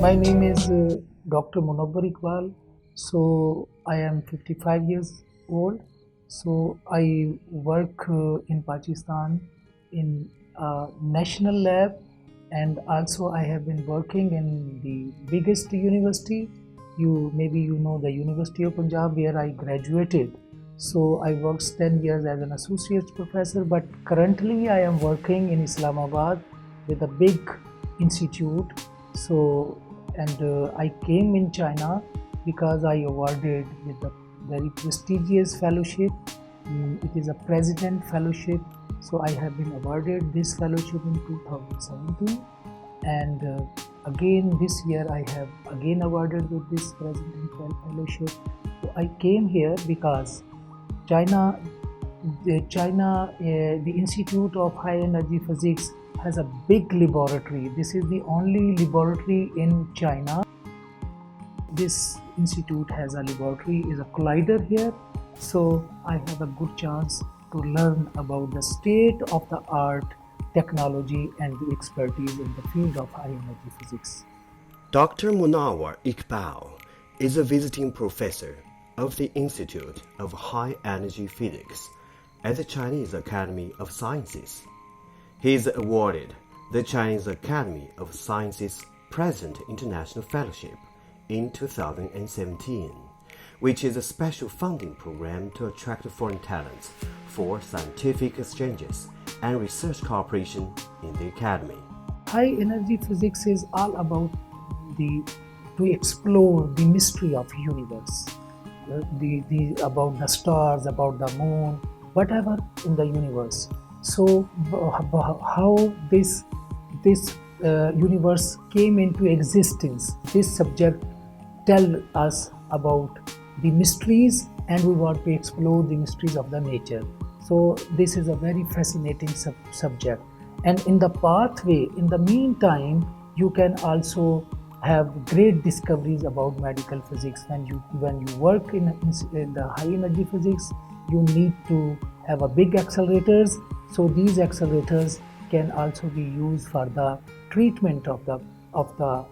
My name is Dr. Munawwar Iqbal. So I am 55 years old. So I work in Pakistan in a national lab, and also I have been working in the biggest university. You know the University of Punjab where I graduated. So I worked 10 years as an associate professor, but currently I am working in Islamabad with a big institute. So and I came in China because I awarded with a very prestigious fellowship. It is a President Fellowship. So I have been awarded this fellowship in 2017, and again this year I have again awarded with this President Fellowship. So I came here because China, the Institute of High Energy Physics has a big laboratory. This is the only laboratory in China. This institute has a laboratory, is a collider here. So I have a good chance to learn about the state of the art, technology, and the expertise in the field of high energy physics. Dr. Munawwar Iqbal is a visiting professor of the Institute of High Energy Physics at the Chinese Academy of Sciences. He is awarded the Chinese Academy of Sciences President International Fellowship in 2017, which is a special funding program to attract foreign talents for scientific exchanges and research cooperation in the academy. High energy physics is all about to explore the mystery of universe, about the stars, about the moon, whatever in the universe. So how this universe came into existence, this subject tell us about the mysteries, and we want to explore the mysteries of the nature. So this is a very fascinating subject, and in the pathway, in the meantime, you can also have great discoveries about medical physics. When you work in the high energy physics, you need to have a big accelerators. So these accelerators can also be used for the treatment of the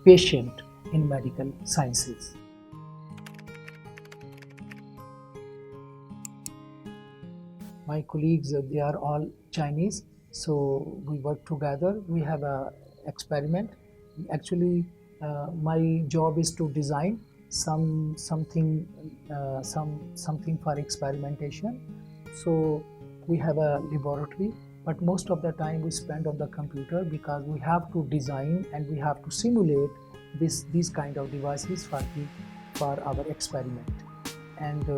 patient in medical sciences. My colleagues, they are all Chinese, so we work together. We have a experiment. Actually, my job is to design something for experimentation. So we have a laboratory, but most of the time we spend on the computer because we have to design and we have to simulate these kind of devices for our experiment. And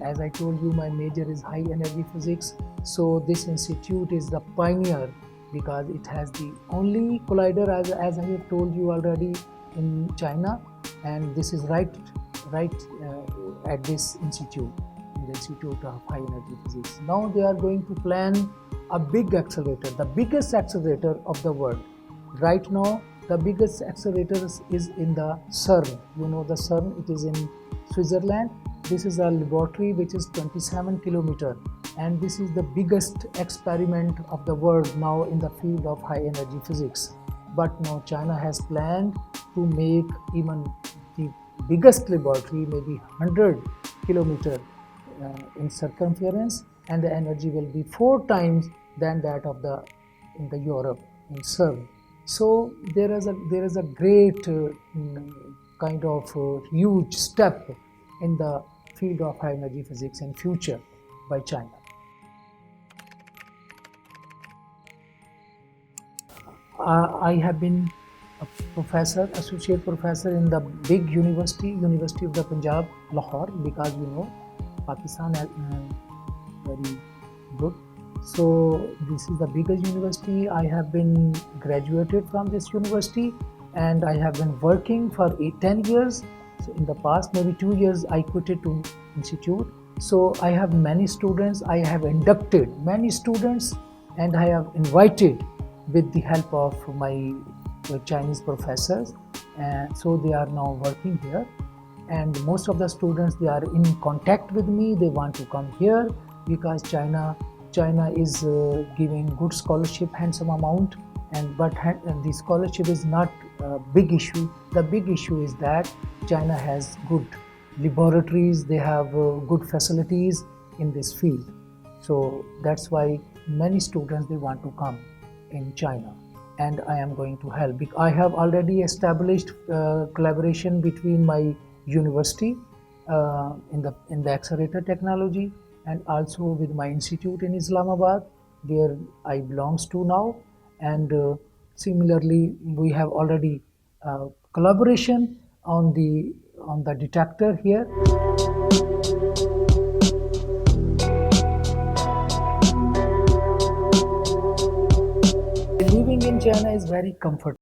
as I told you, my major is high energy physics. So this institute is the pioneer because it has the only collider, as I have told you already, in China, and this is right at this institute, in the Institute of High Energy Physics. Now they are going to plan a big accelerator, the biggest accelerator of the world. Right now, the biggest accelerator is in the CERN. You know the CERN, it is in Switzerland. This is a laboratory which is 27 kilometers, and this is the biggest experiment of the world now in the field of high energy physics. But now China has planned to make even the biggest laboratory, maybe 100 kilometers in circumference, and the energy will be 4 times than that of in the Europe, in CERN. So there is a great kind of huge step in the field of high energy physics in future by China. I have been a professor, associate professor in the big University of the Punjab, Lahore, because Pakistan is very good. So this is the biggest university. I have been graduated from this university, and I have been working for 10 years. So in the past, maybe 2 years, I quitted to institute. So I have many students. I have inducted many students, and I have invited with the help of my Chinese professors. And so they are now working here. And most of the students, they are in contact with me. They want to come here because China is giving good scholarship, handsome amount and the scholarship is not a big issue. The big issue is that China has good laboratories, they have good facilities in this field. So that's why many students they want to come in China, and I am going to help. I have already established collaboration between my university in the accelerator technology, and also with my institute in Islamabad, where I belongs to now. And similarly, we have already collaboration on the detector here. Living in China is very comfortable.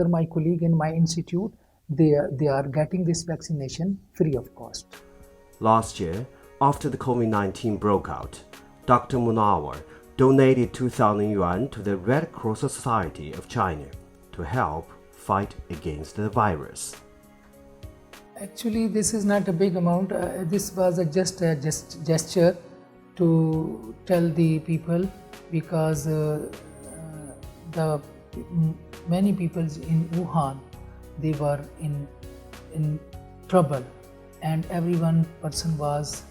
My colleague in my institute, they are getting this vaccination free of cost. Last year, after the COVID-19 broke out, Dr. Munawar donated 2,000 yuan to the Red Cross Society of China to help fight against the virus. Actually, this is not a big amount. This was just a gesture to tell the people, because many people in Wuhan, they were in trouble, and every one person was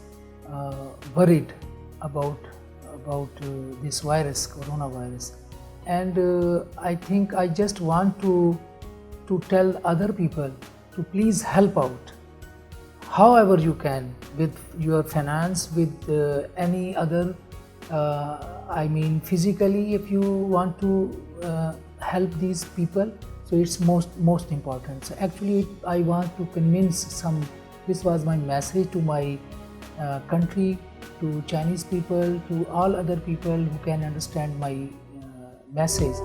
worried about this virus, coronavirus. And I think I just want to tell other people to please help out however you can, with your finance, with any other, I mean physically, if you want to help these people. So it's most important. So actually I want to convince this was my message to my country, to Chinese people, to all other people who can understand my message.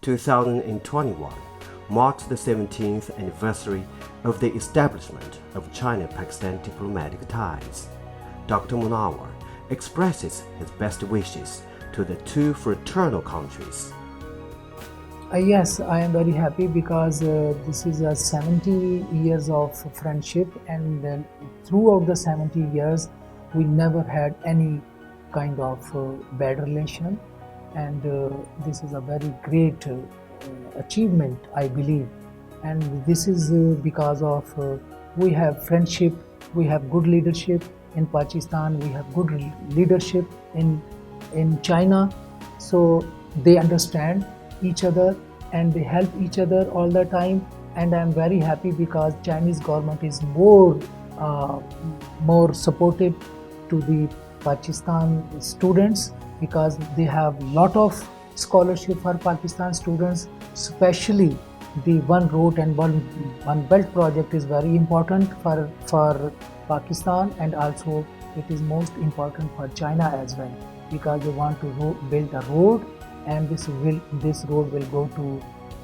2021 marked the 17th anniversary of the establishment of China-Pakistan diplomatic ties. Dr. Munawar expresses his best wishes to the two fraternal countries. Yes, I am very happy because this is a 70 years of friendship, and throughout the 70 years we never had any kind of bad relation, and this is a very great achievement, I believe. And this is because of we have friendship, we have good leadership in Pakistan, we have good leadership in China, so they understand each other and they help each other all the time. And I am very happy because Chinese government is more supportive to the Pakistan students, because they have lot of scholarship for Pakistan students, especially the One Road and One Belt project is very important for Pakistan, and also it is most important for China as well, because they want to build a road, and this road will go to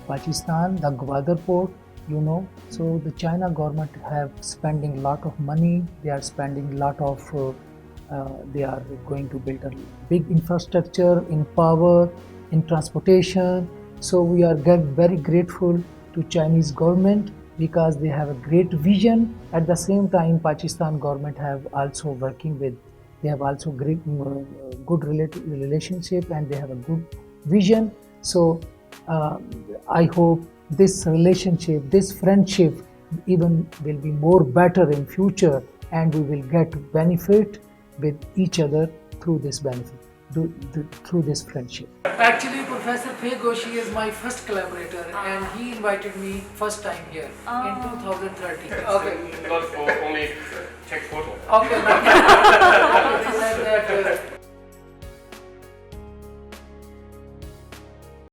Pakistan, the Gwadar port, you know. So the China government have spending lot of money. They are spending lot of they are going to build a big infrastructure in power, in transportation. So we are very grateful to Chinese government, because they have a great vision. At the same time, Pakistan government have also working with, they have also great good relationship, and they have a good vision. So I hope this relationship, this friendship even will be more better in future, and we will get benefit with each other through this benefit, through this friendship. Actually, Professor Fei Goshi is my first collaborator, and he invited me first time here in 2013. Okay. Not for only check photo. Okay.